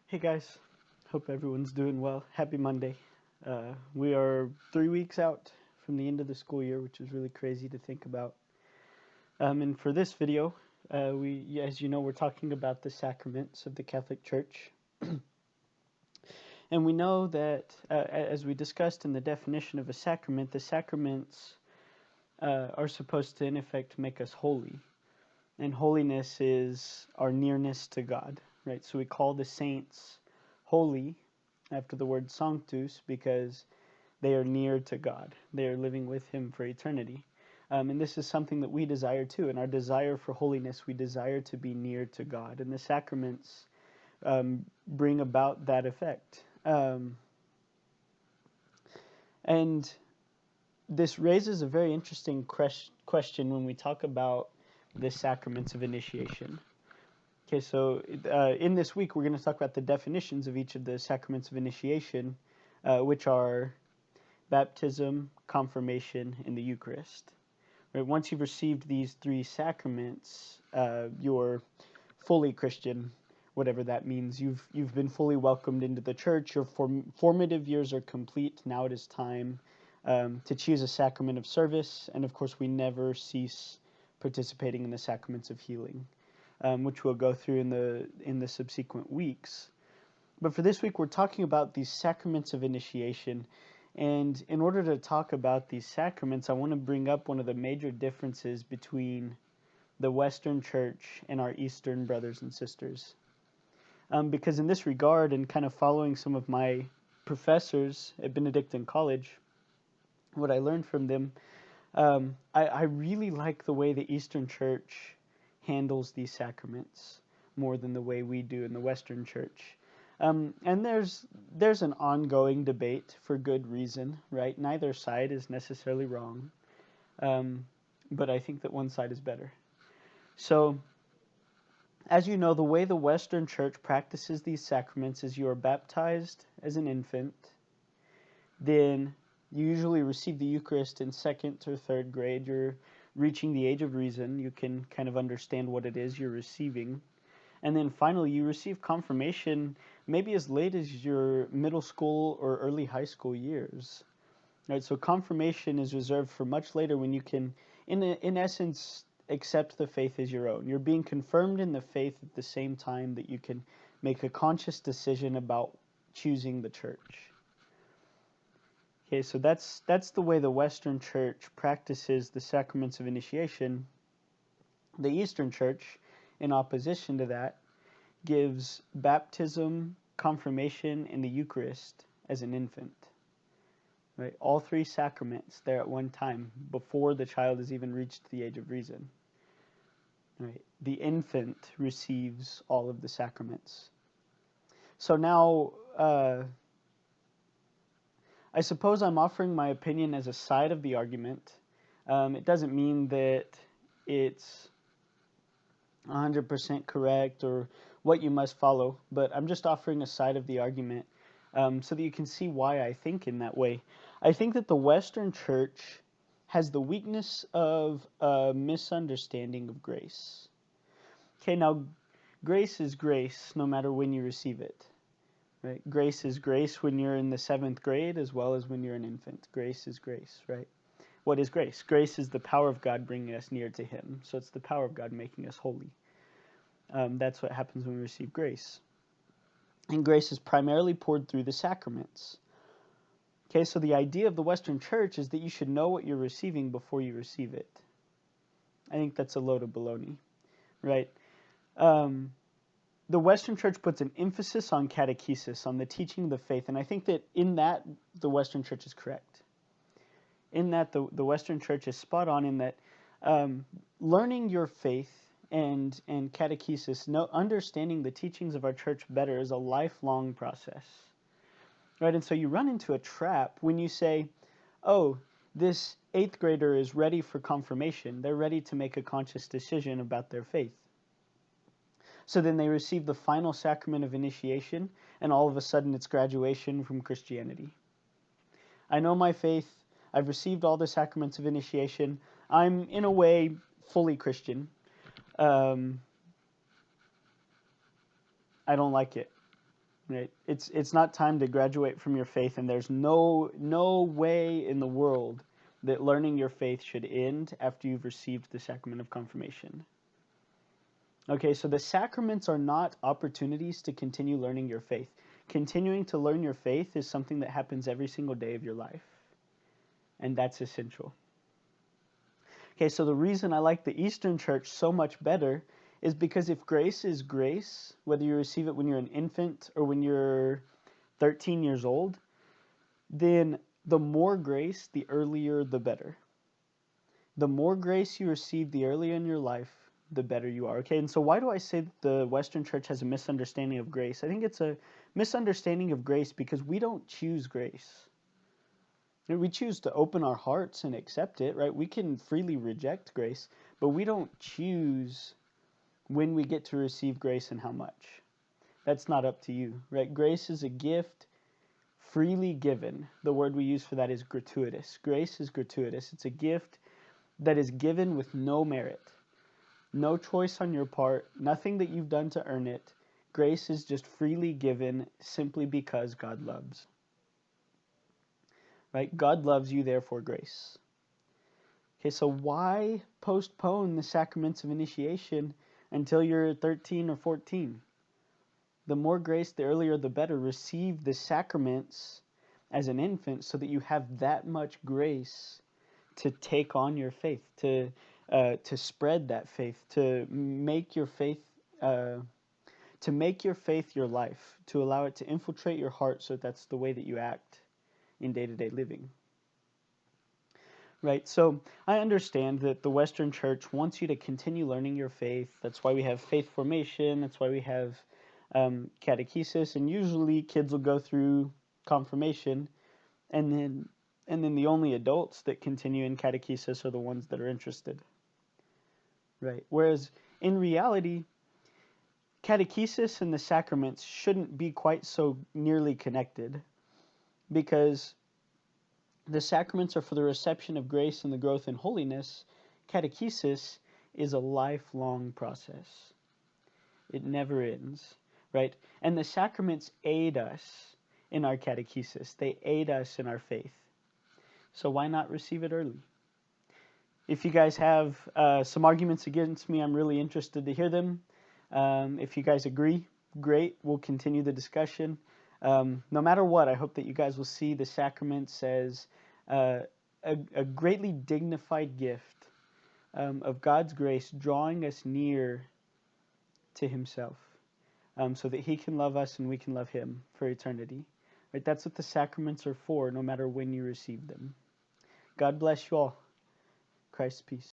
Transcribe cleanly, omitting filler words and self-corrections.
Hey guys, hope everyone's doing well. Happy Monday. We are 3 weeks out from the end of the school year, which is really crazy to think about. And for this video, as you know, we're talking about the sacraments of the Catholic Church. And we know that, as we discussed in the definition of a sacrament, the sacraments are supposed to, in effect, make us holy. And holiness is our nearness to God, right? So we call the saints holy after the word sanctus because they are near to God. They are living with Him for eternity. And this is something that we desire too. In our desire for holiness, we desire to be near to God. And the sacraments bring about that effect. And this raises a very interesting question when we talk about the sacraments of initiation. Okay, so in this week, we're going to talk about the definitions of each of the sacraments of initiation, which are baptism, confirmation, and the Eucharist. Right? Once you've received these three sacraments, you're fully Christian, whatever that means. You've been fully welcomed into the church. Your formative years are complete. Now it is time to choose a sacrament of service, and of course, we never cease participating in the sacraments of healing. Which we'll go through in the subsequent weeks. But for this week, we're talking about these sacraments of initiation. And in order to talk about these sacraments, I want to bring up one of the major differences between the Western Church and our Eastern brothers and sisters. Because in this regard, and kind of following some of my professors at Benedictine College, what I learned from them, I really like the way the Eastern Church handles these sacraments more than the way we do in the Western Church. And there's an ongoing debate for good reason, right? Neither side is necessarily wrong, but I think that one side is better. So, as you know, the way the Western Church practices these sacraments is you are baptized as an infant, then you usually receive the Eucharist in second or third grade. You're reaching the age of reason, you can kind of understand what it is you're receiving. And then finally, you receive confirmation maybe as late as your middle school or early high school years. Right? So confirmation is reserved for much later when you can, in essence, accept the faith as your own. You're being confirmed in the faith at the same time that you can make a conscious decision about choosing the church. Okay, so that's the way the Western Church practices the sacraments of initiation. The Eastern Church, in opposition to that, gives baptism, confirmation, and the Eucharist as an infant. Right? All three sacraments there at one time before the child has even reached the age of reason. Right? The infant receives all of the sacraments. So now, I suppose I'm offering my opinion as a side of the argument. It doesn't mean that it's 100% correct or what you must follow, but I'm just offering a side of the argument so that you can see why I think in that way. I think that the Western Church has the weakness of a misunderstanding of grace. Okay, now grace is grace no matter when you receive it. Right? Grace is grace when you're in the 7th grade as well as when you're an infant. Grace is grace, right? What is grace? Grace is the power of God bringing us near to Him. So it's the power of God making us holy. That's what happens when we receive grace. And grace is primarily poured through the sacraments. Okay, so the idea of the Western Church is that you should know what you're receiving before you receive it. I think that's a load of baloney, right? The Western Church puts an emphasis on catechesis, on the teaching of the faith, and I think that in that, the Western Church is correct. In that, the Western Church is spot on in that learning your faith and catechesis, understanding the teachings of our church better is a lifelong process. Right? And so you run into a trap when you say, oh, this 8th grader is ready for confirmation. They're ready to make a conscious decision about their faith. So then they receive the final sacrament of initiation, and all of a sudden it's graduation from Christianity. I know my faith. I've received all the sacraments of initiation. I'm, in a way, fully Christian. I don't like it. Right? It's not time to graduate from your faith, and there's no way in the world that learning your faith should end after you've received the sacrament of confirmation. Okay, so the sacraments are not opportunities to continue learning your faith. Continuing to learn your faith is something that happens every single day of your life, and that's essential. Okay, so the reason I like the Eastern Church so much better is because if grace is grace, whether you receive it when you're an infant or when you're 13 years old, then the more grace, the earlier, the better. The more grace you receive the earlier in your life, the better you are. Okay, and so why do I say that the Western Church has a misunderstanding of grace? I think it's a misunderstanding of grace because we don't choose grace. We choose to open our hearts and accept it, right? We can freely reject grace, but we don't choose when we get to receive grace and how much. That's not up to you, right? Grace is a gift freely given. The word we use for that is gratuitous. Grace is gratuitous. It's a gift that is given with no merit, no choice on your part, nothing that you've done to earn it. Grace is just freely given simply because God loves. Right? God loves you, therefore grace. Okay, so why postpone the sacraments of initiation until you're 13 or 14? The more grace, the earlier, the better. Receive the sacraments as an infant so that you have that much grace to take on your faith, to spread that faith, to make your faith your life, to allow it to infiltrate your heart so that's the way that you act in day-to-day living. Right, so I understand that the Western Church wants you to continue learning your faith. That's why we have faith formation. That's why we have catechesis, and usually kids will go through confirmation, and then the only adults that continue in catechesis are the ones that are interested. Right, whereas in reality, catechesis and the sacraments shouldn't be quite so nearly connected, because the sacraments are for the reception of grace and the growth in holiness. Catechesis is a lifelong process. It never ends, right? And the sacraments aid us in our catechesis. They aid us in our faith. So why not receive it early? If you guys have some arguments against me, I'm really interested to hear them. If you guys agree, great. We'll continue the discussion. No matter what, I hope that you guys will see the sacraments as a greatly dignified gift of God's grace, drawing us near to Himself, so that He can love us and we can love Him for eternity. Right? That's what the sacraments are for, no matter when you receive them. God bless you all. Christ's peace.